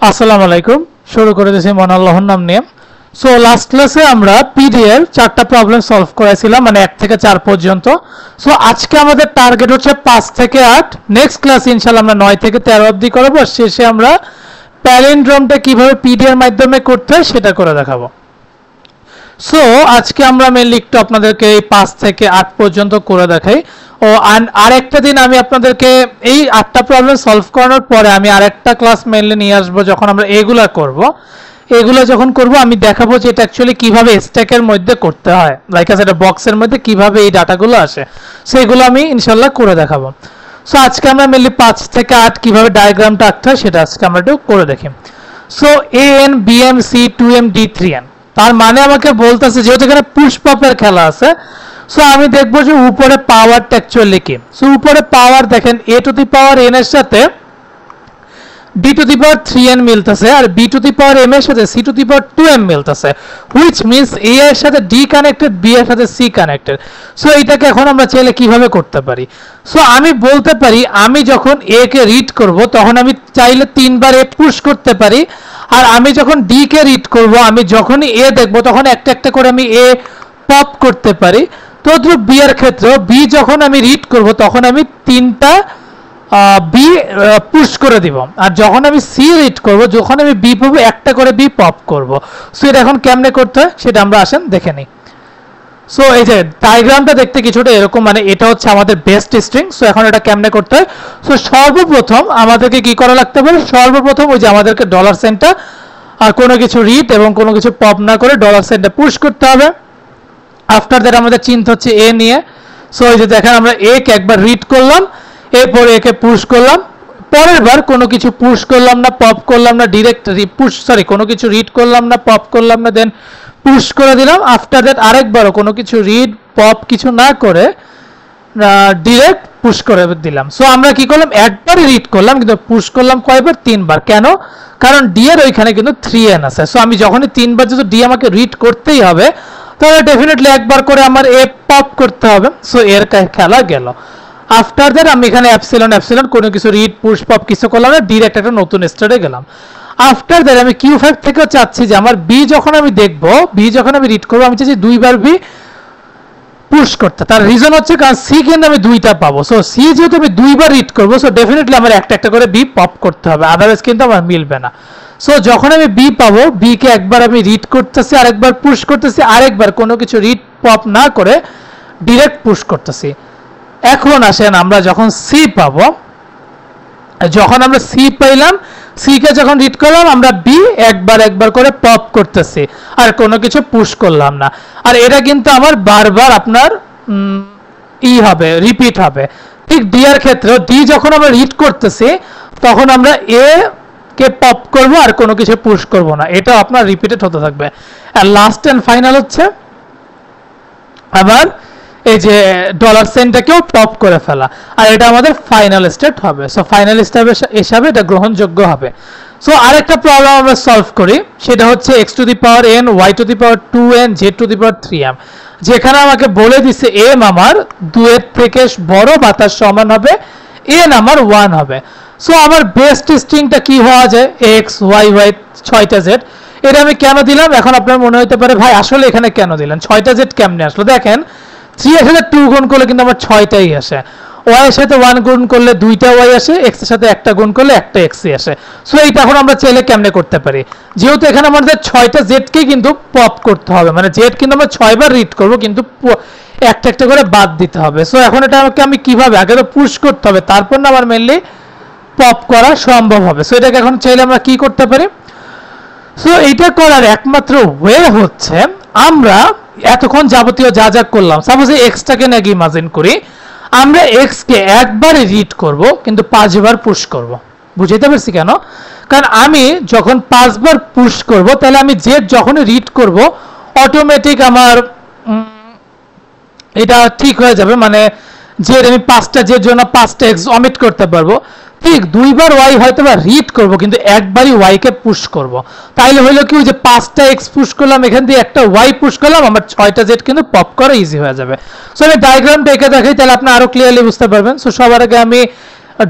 আসসালামু আলাইকুম। শুরু করে দিয়েছি মন আল্লাহর নাম নিয়ে। সো লাস্ট ক্লাসে আমরা পিডিএর 4টা প্রবলেম সলভ করেছিলাম, মানে 1 থেকে 4 পর্যন্ত। সো আজকে আমাদের টার্গেট হচ্ছে 5 থেকে 8। নেক্সট ক্লাস ইনশাআল্লাহ আমরা 9 থেকে 13 অবধি করব। শেষে আমরা প্যালিন্ড্রোমটা কিভাবে পিডিএর মাধ্যমে করতে হয় সেটা করে দেখাবো। সো আজকে আমরা মেইনলি একটু আপনাদেরকে এই 5 থেকে 8 পর্যন্ত করে দেখাই। ও আরেকটা দিন আমি আপনাদেরকে এই 8টা প্রবলেম সলভ করানোর পরে আমি আরেকটা ক্লাস মেইনলি নিয়ে আসবো, যখন আমরা এগুলা করব। এগুলো যখন করব আমি দেখাবো যে এটা অ্যাকচুয়ালি কিভাবে স্ট্যাকের মধ্যে করতে হয়, লাইক আছে একটা বক্সের মধ্যে কিভাবে এই ডাটাগুলো আসে, সেগুলো আমি ইনশাল্লাহ করে দেখাবো। সো আজকে আমরা মেইনলি 5 থেকে 8 কিভাবে ডায়াগ্রামটা আঁকতে হয় সেটা আজকে আমরা একটু করে দেখি। So A N B M C 2m d 3n, তার মানে আমাকে বলতেছে যেহেতু এখানে পুশ পপের খেলা আছে, সো আমি দেখবো যে উপরে পাওয়ারটা অ্যাকচুয়ালি কি। সো উপরে পাওয়ার দেখেন a to the power n এর সাথে b to the power 3n মিলতেছে, আর b to the power m এর সাথে c to the power 2m মিলতেছে, হুইচ মিন্স a এর সাথে d কানেক্টেড, b এর সাথে c কানেক্টেড। সো এটাকে এখন আমরা চাইলে কিভাবে করতে পারি। সো আমি বলতে পারি আমি যখন a কে রিড করব তখন আমি চাইলে 3 বার a পুশ করতে পারি, আর আমি যখন d কে রিড করব আমি যখনই a দেখব তখন একটা একটা করে আমি a পপ করতে পারি। তো b এর ক্ষেত্রে b যখন আমি রিড করব তখন আমি 3টা বি পুশ করে দিব, আর যখন আমি সি রিড করব যখন আমি বি পাবো একটা করে বি পপ করব। সো এটা এখন কেমনে করতে হয় সেটা আমরা আসেন দেখে নিই। সো এই যে ডায়াগ্রামটা দেখতে কিছুটা এরকম, মানে এটা হচ্ছে আমাদের বেস্ট স্ট্রিং। সো এখন এটা কেমনে করতে হয়। সো সর্বপ্রথম আমাদেরকে কি করা লাগতে পারে, সর্বপ্রথম ওই যে আমাদেরকে ডলার সাইনটা আর কোনো কিছু রিড এবং কোনো কিছু পপ না করে ডলার সাইনটা পুশ করতে হবে। আফটার দ্যাট আমাদের চিন্তা হচ্ছে এ নিয়ে। সো এই যে দেখেন আমরা এ কে একবার রিড করলাম, এরপরে একে পুশ করলাম, পরের বার কোনো কিছু পুশ করলাম না, পপ করলাম না, ডিরেক্ট পুশ কোনো কিছু রিড করলাম না, পপ করলাম না, দেন পুশ করে দিলাম। আফটার দ্যাট আরেকবারও কোনো কিছু রিড পপ কিছু না করে ডিরেক্ট পুশ করে দিলাম। সো আমরা কি করলাম, একবারই রিড করলাম কিন্তু পুশ করলাম কয়বার, 3 বার। কেন? কারণ ডি এর ওইখানে কিন্তু 3n আছে। সো আমি যখনই 3 বার যদি ডি আমাকে রিড করতেই হবে তাহলে ডেফিনেটলি একবার করে আমার এ পপ করতে হবে। সো এর খেলা গেল। আফটার দ্যাট আমি এখানে অ্যাপসিলন কোনো কিছু রিড পুশ পপ কিছু করলাম না, ডিরেক্ট একটা নতুন স্টেটে গেলাম। আফটার দ্যাট আমি Q5 থেকেও চাচ্ছি যে আমার বি যখন আমি দেখব, বি যখন আমি রিড করবো আমি চাচ্ছি 2 বার বি পুশ করতে। তার রিজন হচ্ছে কারণ সি কিন্তু আমি 2টা পাবো। সো সি যেহেতু আমি 2 বার রিড করবো, সো ডেফিনেটলি আমার একটা একটা করে বি পপ করতে হবে, আদারওয়াইজ কিন্তু আমার মিলবে না। সো যখন আমি বি পাবো, বি কে একবার আমি রিড করতেছি, আরেকবার পুশ করতেছি, আরেকবার কোনো কিছু রিড পপ না করে ডিরেক্ট পুশ করতেছি। এখন আসেন আমরা যখন সি পাবো, যখন আমরা সি পাইলাম, সি কে যখন রিড করলাম আমরা বি একবার করে পপ করতেছি আর কোনো কিছু পুশ করলাম না। আর এটা কিন্তু আমার বারবার আপনার হবে, রিপিট হবে। ঠিক ডি এর ক্ষেত্রে ডি যখন আমরা রিড করতেছি তখন আমরা এ কে পপ করব আর কোনো কিছু পুশ করব না, এটা আপনার রিপিটেড হতে থাকবে। আর লাস্ট এন্ড ফাইনাল হচ্ছে আবার এই যে ডলার সাইনটাকেও পপ করে ফেলা, আর এটা আমাদের ফাইনাল স্টেট হবে। সো ফাইনাল স্টেপ হিসাবে এটা গ্রহণযোগ্য হবে। সো আরেকটা প্রবলেম আমরা সলভ করি, সেটা হচ্ছে x to the power n, y to the power 2n, z to the power 3m, যেখানে আমাকে বলে দিছে m আমার 2 এর থেকে বড় বা তার সমান হবে, n আমার 1 হবে। সো আমার বেস্ট স্ট্রিংটা কি হওয়া যায়, x y y 6টা z। এটা আমি কেন দিলাম, এখন আপনার মনে হতে পারে ভাই আসলে এখানে কেন দিলেন, 6টা z কেমনে আসলো। দেখেন 3 এর সাথে 2 গুণ করলে কিন্তু আমার 6টাই আসে, y এর সাথে 1 গুণ করলে 2টা y আসে, x এর সাথে একটা গুণ করলে একটা x আসে। সো এইটা এখন আমরা চাইলে কেমনে করতে পারি, যেহেতু এখানে আমাদের 6টা z কে কিন্তু পপ করতে হবে, মানে z কিন্তু আমরা 6 বার রিড করব কিন্তু একটা একটা করে বাদ দিতে হবে। সো এখন এটা আমি কিভাবে, আগে তো পুশ করতে হবে তারপর না আমার মেইনলি পপ করা সম্ভব হবে। সো এটাকে এখন চাইলে আমরা কি করতে পারি। সো এইটা করার একমাত্র ওয়ে হচ্ছে আমরা এতক্ষণ যাবতীয় যা যা করলাম, সাপোজ এক্সটাকে নাকি ইমাজিন করি, আমরা এক্স কে একবার রিড করব কিন্তু 5 বার পুশ করব। বুঝাইতে পারছি কেন? কারণ আমি যখন 5 বার পুশ করব তাহলে আমি জেড যখন রিড করব অটোমেটিক আমার এটা ঠিক হয়ে যাবে, মানে জেড আমি 5টা জেড জন্য 5টা এক্স অমিট করতে পারবো। ঠিক 2 বার ওয়াই হয়তো বা রিড করব কিন্তু একবারই ওয়াই কে পুশ করব, তাইলে হলো কি, ওই যে 5টা এক্স পুশ করলাম, এখান দিয়ে একটা ওয়াই পুশ করলাম, আমার 6টা জেড কিন্তু পপ করা ইজি হয়ে যাবে। সো আমি ডায়াগ্রামটা এঁকে দেখাই তাহলে আপনি আরো ক্লিয়ারলি বুঝতে পারবেন। সো সবার আগে আমি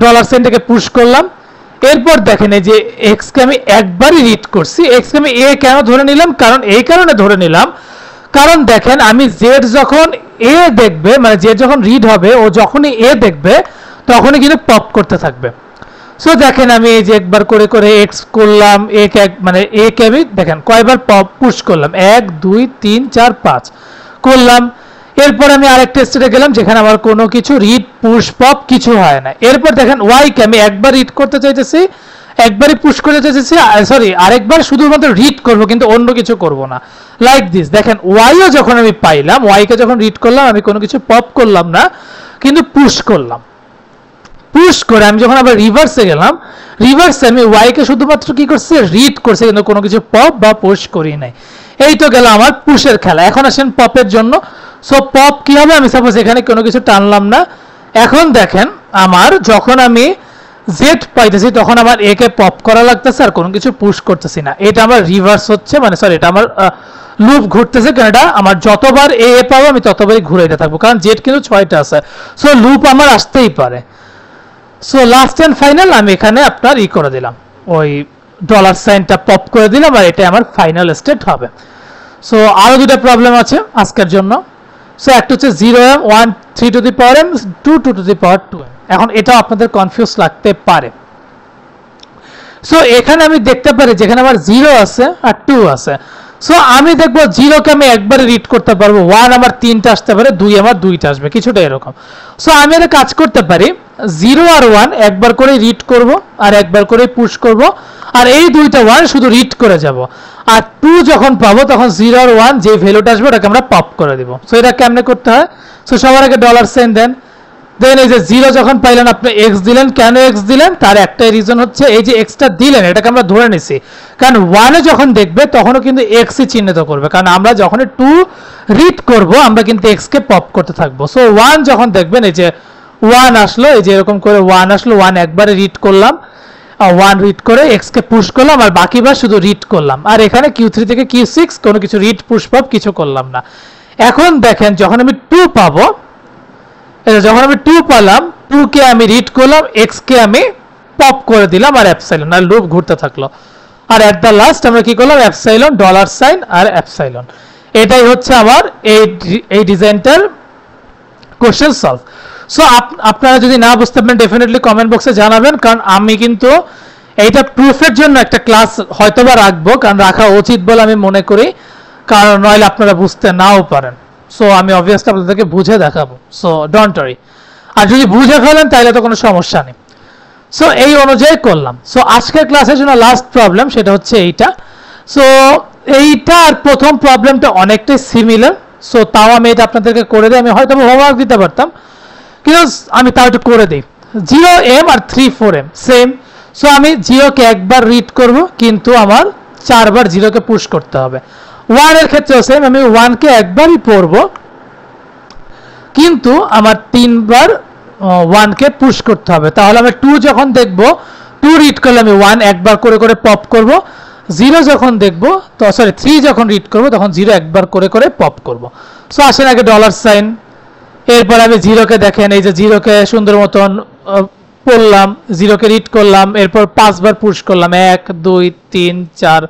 ডলার সাইনটাকে পুশ করলাম, এরপর দেখেন এই যে এক্স কে আমি একবারই রিড করছি, এক্স কে আমি এ কেন ধরে নিলাম, কারণ এই কারণে ধরে নিলাম কারণ দেখেন আমি জেড যখন এ দেখবে, মানে জেড যখন রিড হবে, ও যখনই এ দেখবে তখনই কিন্তু পপ করতে থাকবে। সো দেখেন আমি এই যে একবার করে করে এক্স করলাম, এ কে মানে এ কে আমি দেখেন কয়বার পপ পুশ করলাম, 1 2 3 4 5 করলাম। এরপর আমি আরেকটা স্টেটে গেলাম যেখানে আমার কোনো কিছু রিড পুশ পপ কিছু হয় না। এরপর দেখেন ওয়াই কে আমি একবার রিড করতে চাইতেছি, একবারই পুশ করতে চাইতেছি, সরি আরেকবার শুধুমাত্র রিড করব কিন্তু অন্য কিছু করব না, লাইক দিস। দেখেন ওয়াইও যখন আমি পাইলাম, ওয়াই কে যখন রিড করলাম আমি কোনো কিছু পপ করলাম না কিন্তু পুশ করলাম। পুশ করে আমি যখন আবার রিভার্সে গেলাম, রিভার্সে আমি ওয়াই কে শুধুমাত্র কি করছি, রিড করছি কিন্তু কোনো কিছু পপ বা পুশ করি নাই। এই তো গেল আমার পুশের খেলা। এখন আসেন পপের জন্য। সো পপ কি হবে, আমি সাপোজ এখানে কোনো কিছু টানলাম না। এখন দেখেন আমার যখন আমি জেড পাইতেছি তখন আমার এ কে পপ করা লাগতেছে আর কোনো কিছু পুশ করতেছি না। এটা আমার রিভার্স হচ্ছে, মানে সরি এটা আমার লুপ ঘুরতেছে, কারণ এটা আমার যতবার এ পাবো আমি ততবারই ঘুরাইতে থাকবো, কারণ জেড কিন্তু 6টা আছে। সো লুপ আমার আসতেই পারে। সো লাস্ট এন্ড ফাইনাল আমি এখানে আপনার ই করে দিলাম, ওই ডলার সাইনটা পপ করে দিলাম, আর এটা আমার ফাইনাল স্টেট হবে। সো আরো দুটো প্রবলেম আছে আজকের জন্য। সো একটা হচ্ছে 0m 1 3 to the power m 2 2 to the power 2m। এখন এটা আপনাদের কনফিউজ লাগতে পারে। সো এখানে আমি দেখতে পারি যেখানে আমার 0 আছে আর 2 আছে। সো আমি দেখবো 0 কে আমি একবারে রিড করতে পারবো, 1 আমার 3টা আসতে পারে, 2 আমার 2টা আসবে, কিছুটা এরকম। সো আমি এটা কাজ করতে পারি, 0 আর 1 একবার করে রিড করব আর একবার করে পুশ করব, আর এই দুইটা 1 শুধু রিড করে যাব। আর 2 যখন পাবো তখন 0 আর 1 যে ভ্যালুটা আসবে ওটাকে আমরা পপ করে দিব। সো এটা কেমনে করতে হয়, সো সবার আগে ডলার সাইন দেন, দেন এই যে 0 যখন পাইলেন আপনি এক্স দিলেন। কেন এক্স দিলেন, তার একটাই রিজন হচ্ছে এই যে এক্সটা দিলেন এটাকে আমরা ধরে নিছি, কারণ 1 এ যখন দেখবে তখনও কিন্তু এক্স ই চিহ্নিত করবে, কারণ আমরা যখন 2 রিড করব আমরা কিন্তু এক্স কে পপ করতে থাকবো। সো 1 যখন দেখবেন এই যে 1 আসলো, এই যে এরকম করে 1 আসলো, 1 একবারে রিড করলাম, 1 রিড করে এক্স কে পুশ করলাম, আর বাকিবার শুধু রিড করলাম। আর এখানে Q3 থেকে Q6 কোনো কিছু রিড পুশ পপ কিছু করলাম না। এখন দেখেন যখন আমি 2 পাবো, যখন আমি 2 পেলাম, 2 কে আমি রিড করলাম, এক্স কে আমি পপ করে দিলাম, আর এপসাইলন, আর লুপ ঘুরতে থাকলো। আর এট দ্য লাস্ট আমরা কি করলাম, এপসাইলন ডলার সাইন আর এপসাইলন। এটাই হচ্ছে আমার এই ডিজাইনটার কোশ্চেন সলভ। সো আপনারা যদি না বুঝতে পারেন ডেফিনেটলি কমেন্ট বক্সে জানাবেন, কারণ আমি কিন্তু এইটা প্রুফের জন্য একটা ক্লাস হয়তোবা রাখবো, কারণ রাখা উচিত বলে আমি মনে করি, কারণ নইলে আপনারা বুঝতে নাও পারেন। সো আমি অবভিয়াসলি আপনাদেরকে বুঝে দেখাবো, সো ডোন্ট ওয়ারি। আর যদি বুঝে ফেলেন তাহলে তো কোনো সমস্যা নেই। সো এই অনুযায়ী করলাম। সো আজকের ক্লাসের জন্য লাস্ট প্রবলেম সেটা হচ্ছে এইটা। সো এইটা আর প্রথম প্রবলেমটা অনেকটাই সিমিলার। সো তাও আমি এটা আপনাদেরকে করে দিই, আমি হয়তো হোমওয়ার্ক দিতে পারতাম কিন্তু আমি তাও একটু করে দিই। 0m আর 3 4m সেম। সো আমি 0 কে একবার রিড করব কিন্তু আমার 4 বার 0 কে পুশ করতে হবে। 1 এর ক্ষেত্রে সেম, আমি 1 কে একবারই পড়ব কিন্তু আমার 3 বার 1 কে পুশ করতে হবে। তাহলে আমি 2 যখন দেখব, 2 রিড করলে আমি 1 একবার করে করে পপ করব, 0 যখন দেখব তো সরি 3 যখন রিড করব তখন 0 একবার করে করে পপ করব। সো আসেন আগে ডলার সাইন, এরপর আমি 0 কে দেখেন এই যে 0 কে সুন্দর মতন পড়লাম, 0 কে রিড করলাম, এরপর 5 বার পুশ করলাম, 1 2 3 4,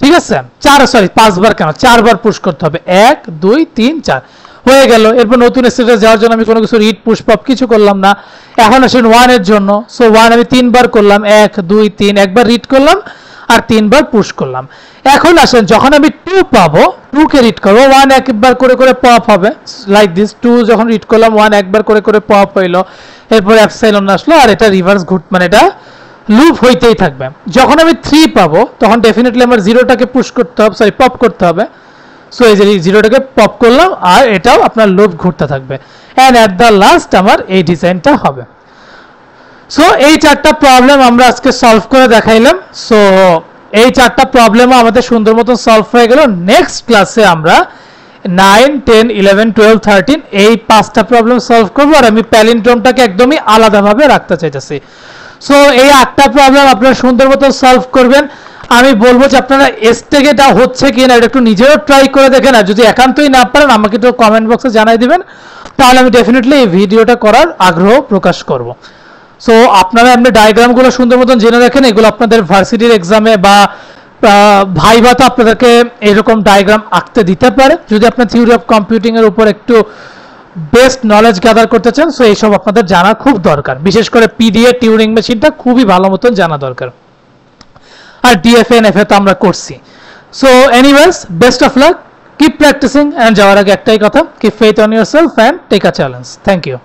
ঠিক আছে 4 সরি 5 বার কেন 4 বার পুশ করতে হবে, 1 2 3 4 হয়ে গেল। এরপর নতুন স্টেটে যাওয়ার জন্য আমি কোনো কিছু রিড পুশ পপ কিছু করলাম না। এখন আসেন 1 এর জন্য। সো 1 আমি 3 বার করলাম, 1 2 3 একবার রিড করলাম আর 3 বার পুশ করলাম। এখন আসেন যখন আমি 2 পাবো, 2 কে রিড করব, 1 একবার করে করে পপ হবে, লাইক দিস। 2 যখন রিড করলাম 1 একবার করে করে পপ হইলো, এরপর এপসাইলন আসলো, আর এটা রিভার্স মানে এটা লুপ হইতেই থাকবে। যখন আমি 3 পাবো তখন ডেফিনেটলি আমার 0টাকে পুশ করতে হবে, সরি পপ করতে হবে। সো এই যে 0টাকে পপ করলাম আর এটাও আপনার লুপ ঘুরতে থাকবে, এন্ড এট দ্য লাস্ট আমার এই ডিজাইনটা হবে। সো এই 4টা প্রবলেম আমরা আজকে সলভ করে দেখাইলাম। সো এই 4টা প্রবলেমও আমাদের সুন্দর মতো সলভ হয়ে গেল। নেক্সট ক্লাসে আমরা 9 10 11 12 13 এই 5টা প্রবলেম সলভ করব, আর আমি প্যালিন্ড্রোমটাকে একদমই আলাদাভাবে রাখতে চাইতেছি। সো এই 8টা প্রবলেম আপনারা সুন্দর মতো সলভ করবেন। আমি বলবো যে আপনারা স্টেক এটা হচ্ছে কিনা এটা একটু নিজেও ট্রাই করে দেখেন, আর যদি একান্তই না পারেন আমাকে একটু কমেন্ট বক্সে জানাই দিবেন, তাহলে আমি ডেফিনেটলি এই ভিডিওটা করার আগ্রহ প্রকাশ করব। সো আপনারা এমনি ডায়াগ্রামগুলো সুন্দর মতন জেনে রাখেন, এগুলো আপনাদের ভার্সিটির এক্সামে বা ভাইভাতে আপনাদেরকে এরকম ডায়াগ্রাম আঁকতে দিতে পারে যদি আপনার থিওরি অফ কম্পিউটিং এর উপর একটু বেস্ট নলেজ গ্যাদার করতে চান। সো এইসব আপনাদের জানা খুব দরকার, বিশেষ করে পিডিএ টিউরিং মেশিনটা খুবই ভালো মতন জানা দরকার। আর ডিএফএ এনএফএ তো আমরা করছি। So anyways, best of luck, keep practising, and যাওয়ার আগে একটাই কথা, keep faith on yourself and take a challenge. Thank you.